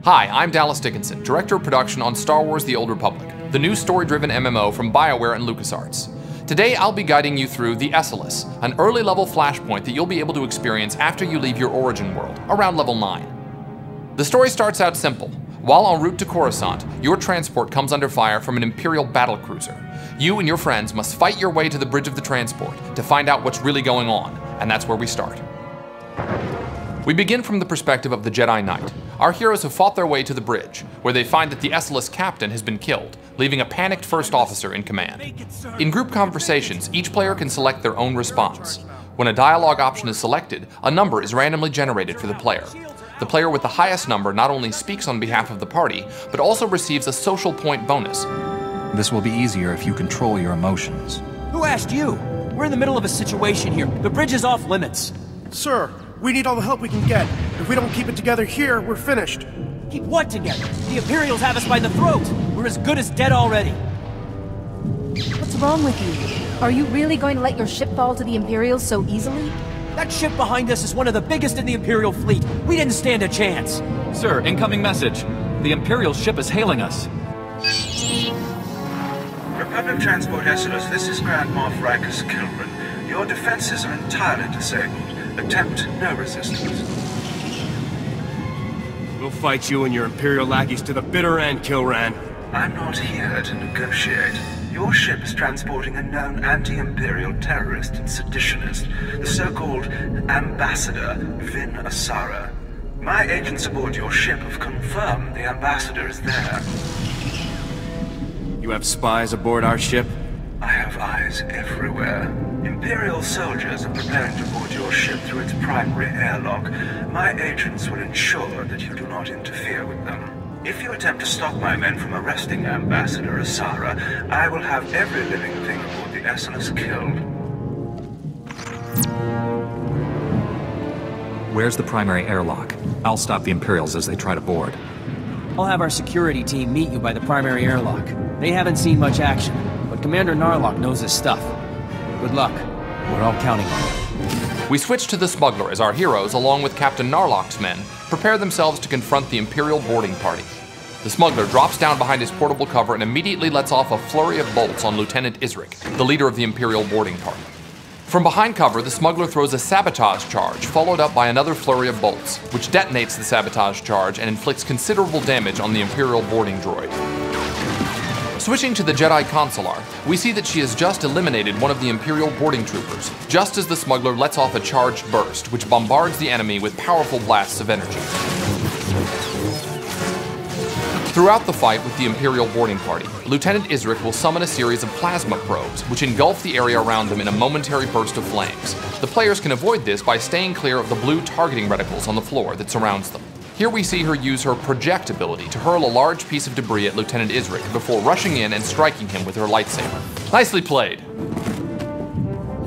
Hi, I'm Dallas Dickinson, Director of Production on Star Wars The Old Republic, the new story-driven MMO from BioWare and LucasArts. Today I'll be guiding you through the Esseles, an early-level flashpoint that you'll be able to experience after you leave your origin world, around level 9. The story starts out simple. While en route to Coruscant, your transport comes under fire from an Imperial battlecruiser. You and your friends must fight your way to the bridge of the transport to find out what's really going on, and that's where we start. We begin from the perspective of the Jedi Knight. Our heroes have fought their way to the bridge, where they find that the Esseles captain has been killed, leaving a panicked first officer in command. In group conversations, each player can select their own response. When a dialogue option is selected, a number is randomly generated for the player. The player with the highest number not only speaks on behalf of the party, but also receives a social point bonus. This will be easier if you control your emotions. Who asked you? We're in the middle of a situation here. The bridge is off limits. Sir, we need all the help we can get. If we don't keep it together here, we're finished. Keep what together? The Imperials have us by the throat. We're as good as dead already. What's wrong with you? Are you really going to let your ship fall to the Imperials so easily? That ship behind us is one of the biggest in the Imperial fleet. We didn't stand a chance. Sir, incoming message. The Imperial ship is hailing us. Republic Transport Esseles, this is Grand Moff Rikus Kilran. Your defenses are entirely disabled. Attempt no resistance. We'll fight you and your Imperial lackeys to the bitter end, Kilran. I'm not here to negotiate. Your ship is transporting a known anti-Imperial terrorist and seditionist, the so-called Ambassador Vin Asara. My agents aboard your ship have confirmed the Ambassador is there. You have spies aboard our ship? I have eyes everywhere. Imperial soldiers are preparing to board your ship through its primary airlock. My agents will ensure that you do not interfere with them. If you attempt to stop my men from arresting Ambassador Asara, I will have every living thing aboard the Esseles killed. Where's the primary airlock? I'll stop the Imperials as they try to board. I'll have our security team meet you by the primary airlock. They haven't seen much action, but Commander Narlock knows his stuff. Good luck. We're all counting on you. We switch to the smuggler as our heroes, along with Captain Narlock's men, prepare themselves to confront the Imperial boarding party. The smuggler drops down behind his portable cover and immediately lets off a flurry of bolts on Lieutenant Isric, the leader of the Imperial boarding party. From behind cover, the smuggler throws a sabotage charge, followed up by another flurry of bolts, which detonates the sabotage charge and inflicts considerable damage on the Imperial boarding droid. Switching to the Jedi Consular, we see that she has just eliminated one of the Imperial boarding troopers, just as the smuggler lets off a charged burst, which bombards the enemy with powerful blasts of energy. Throughout the fight with the Imperial boarding party, Lieutenant Isric will summon a series of plasma probes, which engulf the area around them in a momentary burst of flames. The players can avoid this by staying clear of the blue targeting reticles on the floor that surrounds them. Here we see her use her project ability to hurl a large piece of debris at Lieutenant Isric before rushing in and striking him with her lightsaber. Nicely played.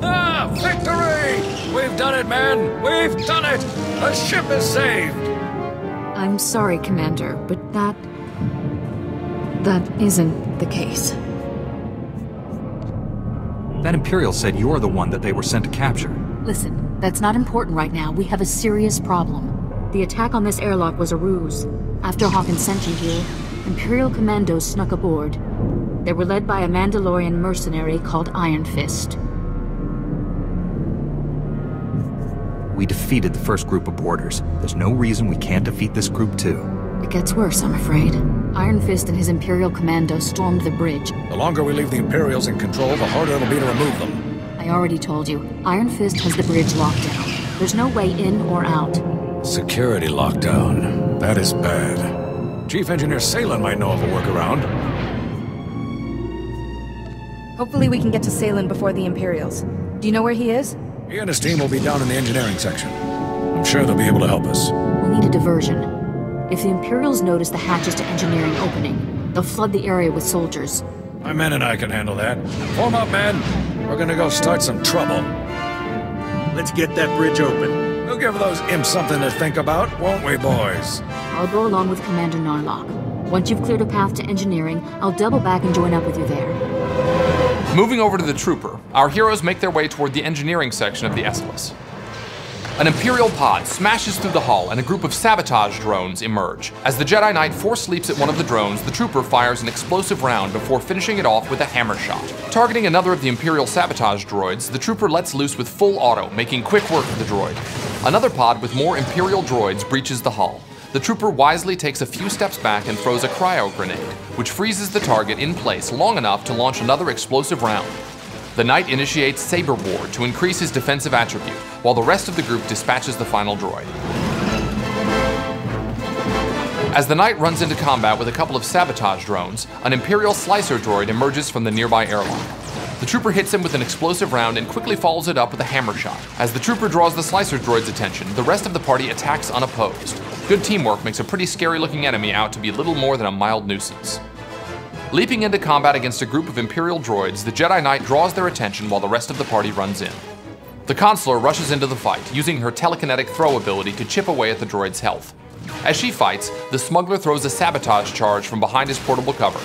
Ah, victory! We've done it, man! We've done it! The ship is saved! I'm sorry, Commander, but that isn't the case. That Imperial said you're the one that they were sent to capture. Listen, that's not important right now. We have a serious problem. The attack on this airlock was a ruse. After Hawkins sent you here, Imperial commandos snuck aboard. They were led by a Mandalorian mercenary called Iron Fist. We defeated the first group of boarders. There's no reason we can't defeat this group too. It gets worse, I'm afraid. Iron Fist and his Imperial commandos stormed the bridge. The longer we leave the Imperials in control, the harder it'll be to remove them. I already told you, Iron Fist has the bridge locked down. There's no way in or out. Security lockdown. That is bad. Chief Engineer Salen might know of a workaround. Hopefully we can get to Salen before the Imperials. Do you know where he is? He and his team will be down in the engineering section. I'm sure they'll be able to help us. We'll need a diversion. If the Imperials notice the hatches to engineering opening, they'll flood the area with soldiers. My men and I can handle that. Form up, men. We're gonna go start some trouble. Let's get that bridge open. We'll give those imps something to think about, won't we, boys? I'll go along with Commander Narlock. Once you've cleared a path to engineering, I'll double back and join up with you there. Moving over to the trooper, our heroes make their way toward the engineering section of the Esseles. An Imperial pod smashes through the hull and a group of sabotage drones emerge. As the Jedi Knight force leaps at one of the drones, the trooper fires an explosive round before finishing it off with a hammer shot. Targeting another of the Imperial sabotage droids, the trooper lets loose with full auto, making quick work of the droid. Another pod with more Imperial droids breaches the hull. The trooper wisely takes a few steps back and throws a cryo grenade, which freezes the target in place long enough to launch another explosive round. The Knight initiates Saber Ward to increase his defensive attribute, while the rest of the group dispatches the final droid. As the Knight runs into combat with a couple of sabotage drones, an Imperial slicer droid emerges from the nearby airlock. The trooper hits him with an explosive round and quickly follows it up with a hammer shot. As the trooper draws the slicer droid's attention, the rest of the party attacks unopposed. Good teamwork makes a pretty scary-looking enemy out to be little more than a mild nuisance. Leaping into combat against a group of Imperial droids, the Jedi Knight draws their attention while the rest of the party runs in. The Consular rushes into the fight, using her telekinetic throw ability to chip away at the droid's health. As she fights, the smuggler throws a sabotage charge from behind his portable cover.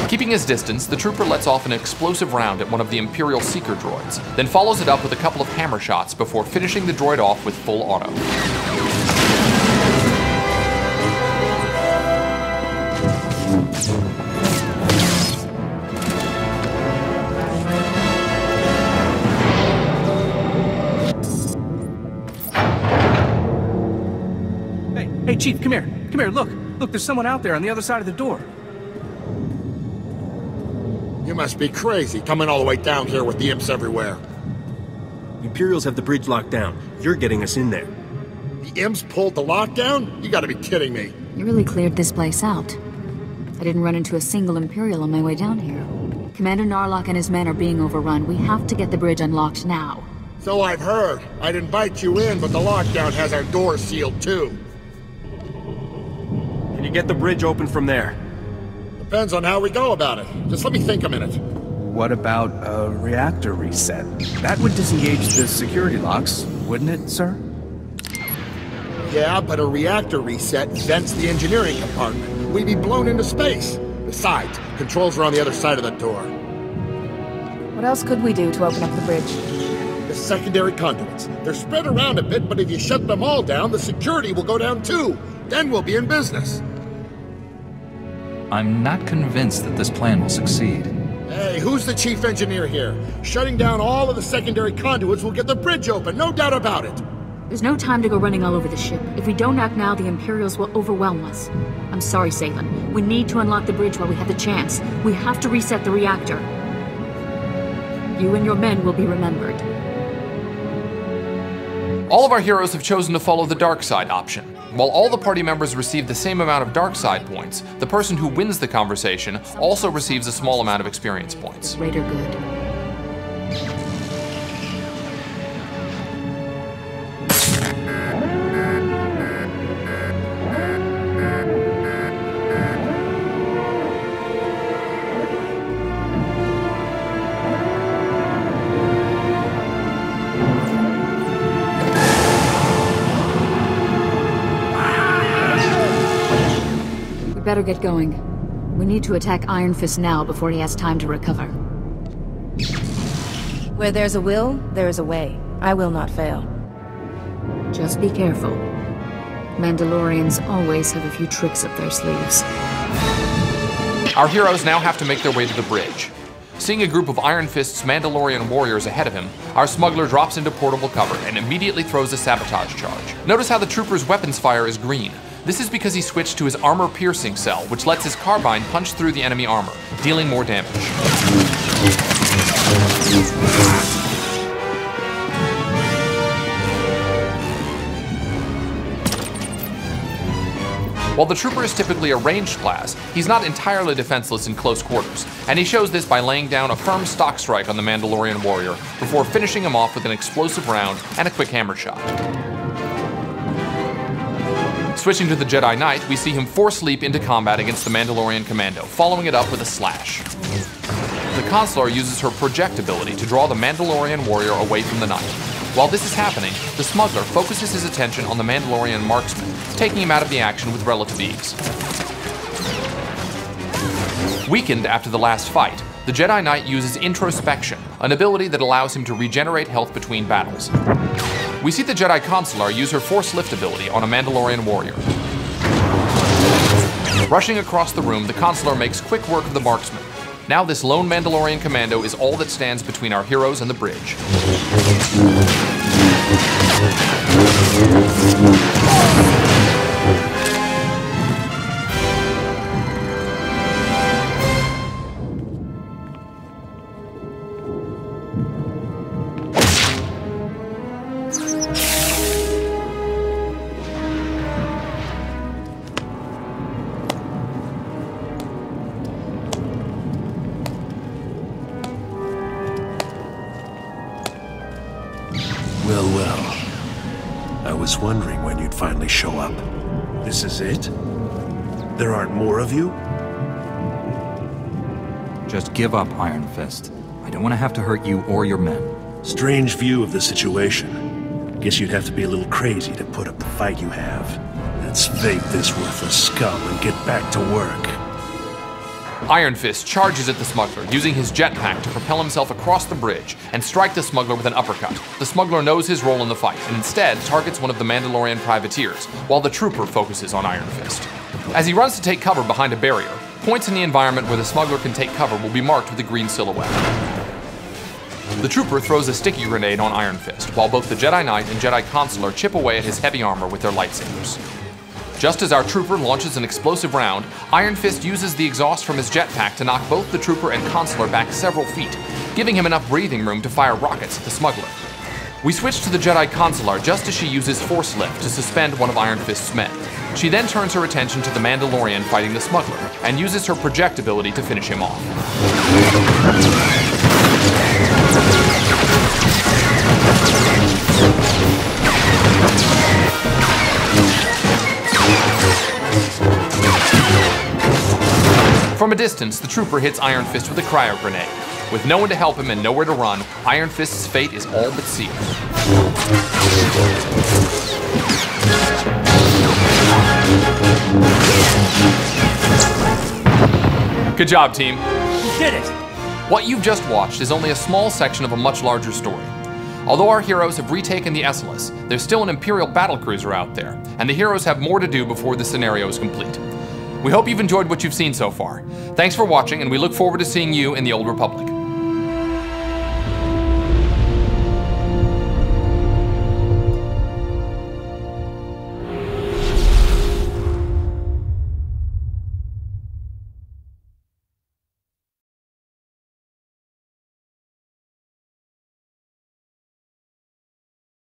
Keeping his distance, the trooper lets off an explosive round at one of the Imperial Seeker droids, then follows it up with a couple of hammer shots before finishing the droid off with full auto. Hey, Chief, come here. Come here, look. Look, there's someone out there on the other side of the door. You must be crazy, coming all the way down here with the imps everywhere. The Imperials have the bridge locked down. You're getting us in there. The imps pulled the lockdown? You gotta be kidding me. You really cleared this place out. I didn't run into a single Imperial on my way down here. Commander Narlock and his men are being overrun. We have to get the bridge unlocked now. So I've heard. I'd invite you in, but the lockdown has our doors sealed too. Can you get the bridge open from there? Depends on how we go about it. Just let me think a minute. What about a reactor reset? That would disengage the security locks, wouldn't it, sir? Yeah, but a reactor reset vents the engineering compartment. We'd be blown into space. Besides, controls are on the other side of the door. What else could we do to open up the bridge? The secondary conduits. They're spread around a bit, but if you shut them all down, the security will go down too. Then we'll be in business. I'm not convinced that this plan will succeed. Hey, who's the chief engineer here? Shutting down all of the secondary conduits will get the bridge open, no doubt about it. There's no time to go running all over the ship. If we don't act now, the Imperials will overwhelm us. I'm sorry, Salen. We need to unlock the bridge while we have the chance. We have to reset the reactor. You and your men will be remembered. All of our heroes have chosen to follow the dark side option. While all the party members receive the same amount of dark side points, the person who wins the conversation also receives a small amount of experience points. Greater good. Better get going. We need to attack Iron Fist now before he has time to recover. Where there's a will, there is a way. I will not fail. Just be careful. Mandalorians always have a few tricks up their sleeves. Our heroes now have to make their way to the bridge. Seeing a group of Iron Fist's Mandalorian warriors ahead of him, our smuggler drops into portable cover and immediately throws a sabotage charge. Notice how the trooper's weapons fire is green. This is because he switched to his armor-piercing cell, which lets his carbine punch through the enemy armor, dealing more damage. While the trooper is typically a ranged class, he's not entirely defenseless in close quarters, and he shows this by laying down a firm stock strike on the Mandalorian warrior before finishing him off with an explosive round and a quick hammer shot. Switching to the Jedi Knight, we see him force leap into combat against the Mandalorian commando, following it up with a slash. The Consular uses her project ability to draw the Mandalorian warrior away from the Knight. While this is happening, the smuggler focuses his attention on the Mandalorian marksman, taking him out of the action with relative ease. Weakened after the last fight, the Jedi Knight uses introspection, an ability that allows him to regenerate health between battles. We see the Jedi Consular use her Force Lift ability on a Mandalorian warrior. Rushing across the room, the Consular makes quick work of the marksman. Now this lone Mandalorian commando is all that stands between our heroes and the bridge. Well. I was wondering when you'd finally show up. This is it? There aren't more of you? Just give up, Iron Fist. I don't want to have to hurt you or your men. Strange view of the situation. Guess you'd have to be a little crazy to put up the fight you have. Let's fake this worthless scum and get back to work. Iron Fist charges at the smuggler, using his jetpack to propel himself across the bridge and strike the smuggler with an uppercut. The smuggler knows his role in the fight and instead targets one of the Mandalorian privateers, while the trooper focuses on Iron Fist. As he runs to take cover behind a barrier, points in the environment where the smuggler can take cover will be marked with a green silhouette. The trooper throws a sticky grenade on Iron Fist, while both the Jedi Knight and Jedi Consular chip away at his heavy armor with their lightsabers. Just as our trooper launches an explosive round, Iron Fist uses the exhaust from his jetpack to knock both the trooper and Consular back several feet, giving him enough breathing room to fire rockets at the smuggler. We switch to the Jedi Consular just as she uses Force Lift to suspend one of Iron Fist's men. She then turns her attention to the Mandalorian fighting the smuggler, and uses her project ability to finish him off. From a distance, the trooper hits Iron Fist with a cryo grenade. With no one to help him and nowhere to run, Iron Fist's fate is all but sealed. Good job, team. You did it! What you've just watched is only a small section of a much larger story. Although our heroes have retaken the Esseles, there's still an Imperial battlecruiser out there, and the heroes have more to do before the scenario is complete. We hope you've enjoyed what you've seen so far. Thanks for watching, and we look forward to seeing you in the Old Republic.